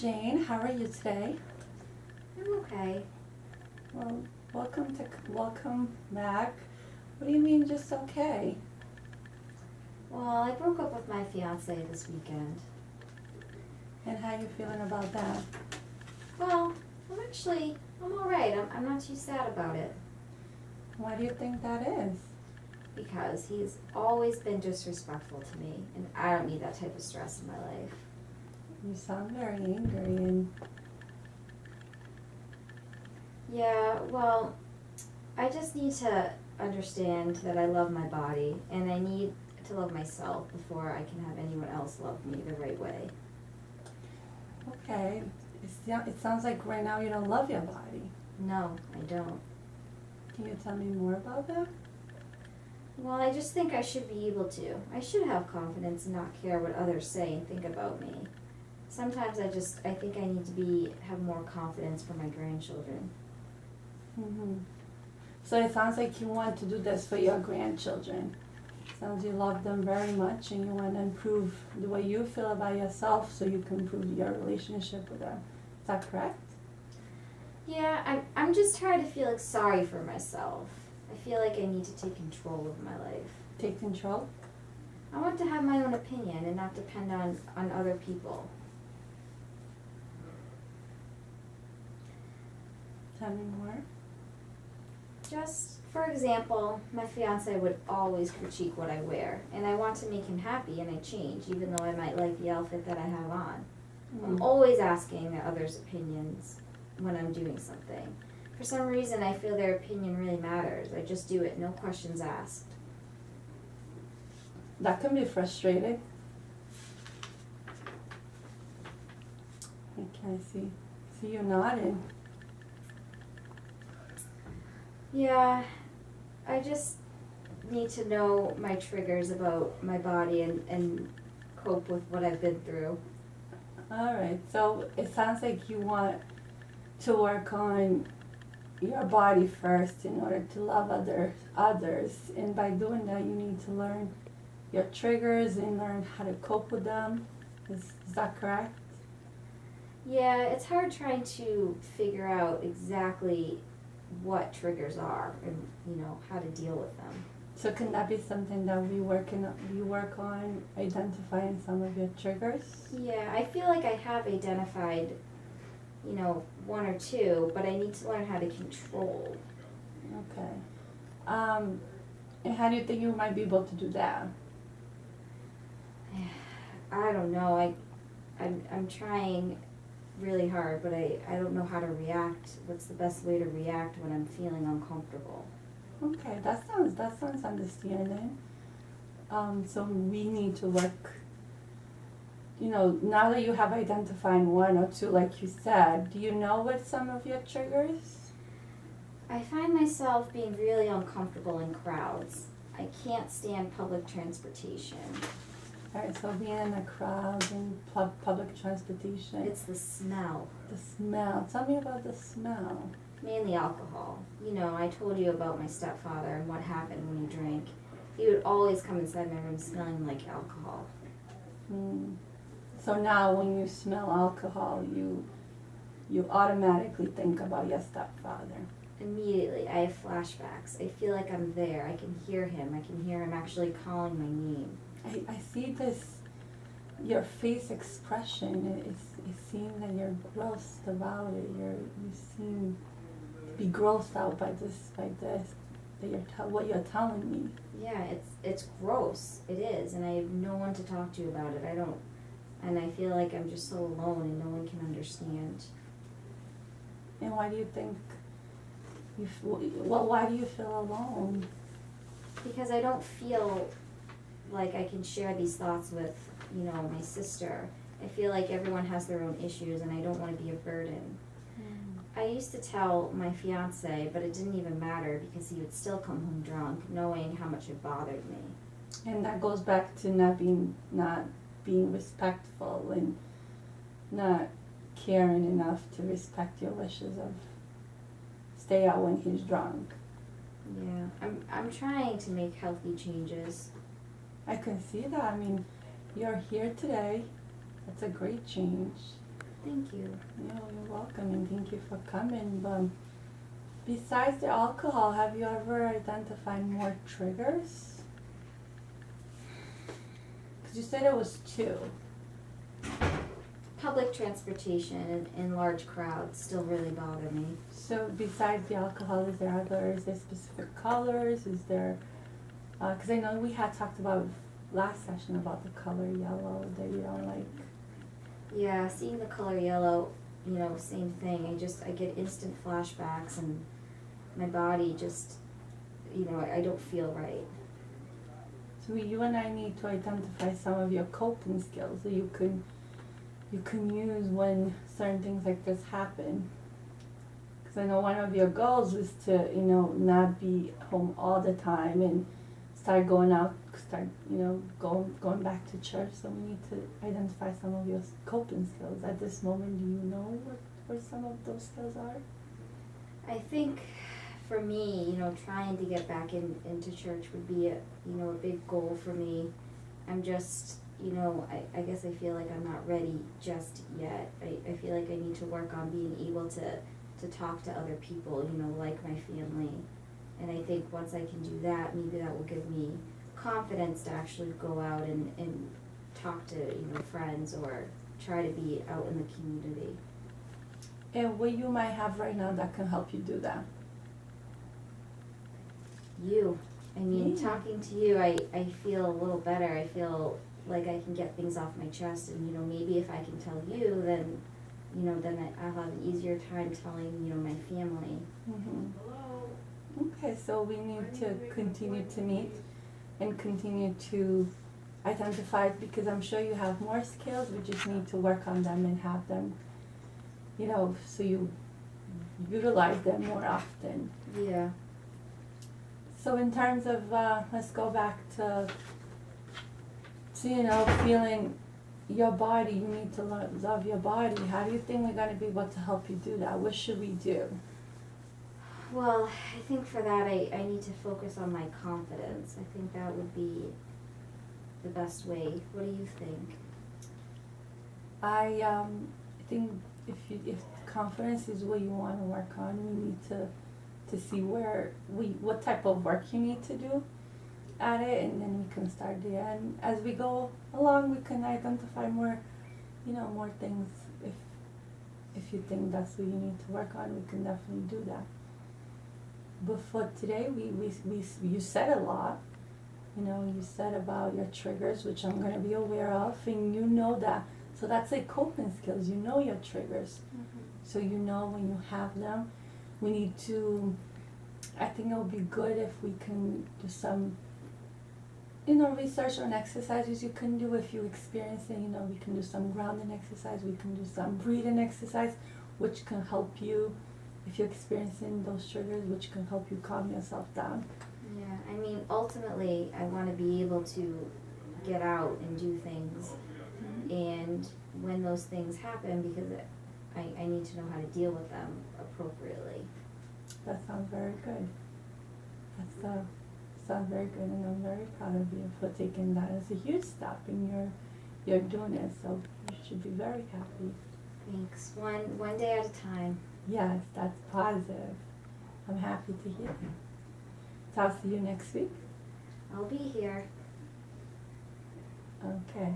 Jane. How are you today? I'm okay. Well, welcome back. What do you mean just okay? Well, I broke up with my fiance this weekend. And how you feeling about that? Well, I'm alright. I'm not too sad about it Why do you think that is? because he's always been disrespectful to me, and I don't need that type of stress in my life. You sound very angry and Yeah, well, I just need to understand that I love my body, and I need to love myself before I can have anyone else love me the right way. okay. It sounds like right now you don't love your body. No, I don't. Can you tell me more about that? Well, I just think I should be able to. I should have confidence and not care what others say and think about me. Sometimes I think I need to have more confidence for my grandchildren. So it sounds like you want to do this for your grandchildren. Sounds you love them very much and you want to improve the way you feel about yourself so you can improve your relationship with them. Is that correct? Yeah, I'm just tired of feeling sorry for myself. I feel like I need to take control of my life. Take control? I want to have my own opinion and not depend on other people. Tell me more. Just, for example, my fiance would always critique what I wear, and I want to make him happy and I change, even though I might like the outfit that I have on. I'm always asking others' opinions when I'm doing something. For some reason, I feel their opinion really matters. I just do it, no questions asked. That can be frustrating. Okay, I see you nodding. Yeah, I just need to know my triggers about my body and cope with what I've been through. Alright, so it sounds like you want to work on your body first in order to love others. And by doing that, you need to learn your triggers and learn how to cope with them. Is that correct? Yeah, it's hard trying to figure out exactly what triggers are and how to deal with them. So can that be something that we work on identifying some of your triggers? Yeah, I feel like I have identified, one or two, but I need to learn how to control. Okay. And how do you think you might be able to do that? I don't know. I'm trying really hard, but I don't know how to react. What's the best way to react when I'm feeling uncomfortable? Okay, that sounds understanding. So we need to work, now that you have identified one or two, like you said, do you know what some of your triggers? I find myself being really uncomfortable in crowds. I can't stand public transportation. Alright, so being in a crowd and public transportation. It's the smell. The smell. Tell me about the smell. Mainly alcohol. I told you about my stepfather and what happened when he drank. He would always come inside my room smelling like alcohol. So now when you smell alcohol, you automatically think about your stepfather. Immediately, I have flashbacks. I feel like I'm there. I can hear him. I can hear him actually calling my name. I see this, your face expression. It seems that you're grossed about it. You seem to be grossed out by this. That what you're telling me. Yeah, it's gross. It is, and I have no one to talk to about it. And I feel like I'm just so alone, and no one can understand. And why do you think why do you feel alone? Because I don't feel like I can share these thoughts with, my sister. I feel like everyone has their own issues and I don't want to be a burden. I used to tell my fiance, but it didn't even matter because he would still come home drunk, knowing how much it bothered me. And that goes back to not being respectful and not caring enough to respect your wishes of stay out when he's drunk. Yeah, I'm trying to make healthy changes. I can see that. I mean, you're here today. That's a great change. Thank you. You're welcome, and thank you for coming. Besides the alcohol, have you ever identified more triggers? Because you said it was two. Public transportation and large crowds still really bother me. So besides the alcohol, is there specific colors? Is there, because I know we had talked about last session about the color yellow that you don't like. Yeah, seeing the color yellow, same thing. I get instant flashbacks and my body just, I don't feel right. So you and I need to identify some of your coping skills that you can use when certain things like this happen. Because I know one of your goals is to, not be home all the time and start going out, going back to church. So we need to identify some of your coping skills. At this moment, do you know what some of those skills are? I think for me, trying to get back into church would be a big goal for me. I'm just, I guess I feel like I'm not ready just yet. I feel like I need to work on being able to talk to other people, like my family. And I think once I can do that, maybe that will give me confidence to actually go out and talk to, friends or try to be out in the community. And what you might have right now that can help you do that? Talking to you, I feel a little better. I feel like I can get things off my chest, and maybe if I can tell you, then I'll have an easier time telling my family. Mm-hmm. Okay, so we need to continue to meet and continue to identify, because I'm sure you have more skills. We just need to work on them and have them, so you utilize them more often. Yeah. So in terms of, let's go back to feeling your body, you need to love your body. How do you think we're going to be able to help you do that? What should we do? Well, I think for that I need to focus on my confidence. I think that would be the best way. What do you think? I think if confidence is what you want to work on, we need to see what type of work you need to do at it, and then we can start there. And as we go along, we can identify more things. If you think that's what you need to work on, we can definitely do that. But for today, you said a lot. You said about your triggers, which I'm going to be aware of, and you know that. So that's like coping skills. You know your triggers. Mm-hmm. So you know when you have them. We need to, I think it would be good if we can do some, research on exercises you can do if you experience it. We can do some grounding exercise, we can do some breathing exercise, which can help you if you're experiencing those triggers, which can help you calm yourself down. Yeah, ultimately, I want to be able to get out and do things. Mm-hmm. And when those things happen, because I need to know how to deal with them appropriately. That sounds very good. Sounds very good, and I'm very proud of you for taking that as a huge step, and you're doing it, so you should be very happy. Thanks. One day at a time. Yes, that's positive. I'm happy to hear that. So I'll see you next week. I'll be here. Okay.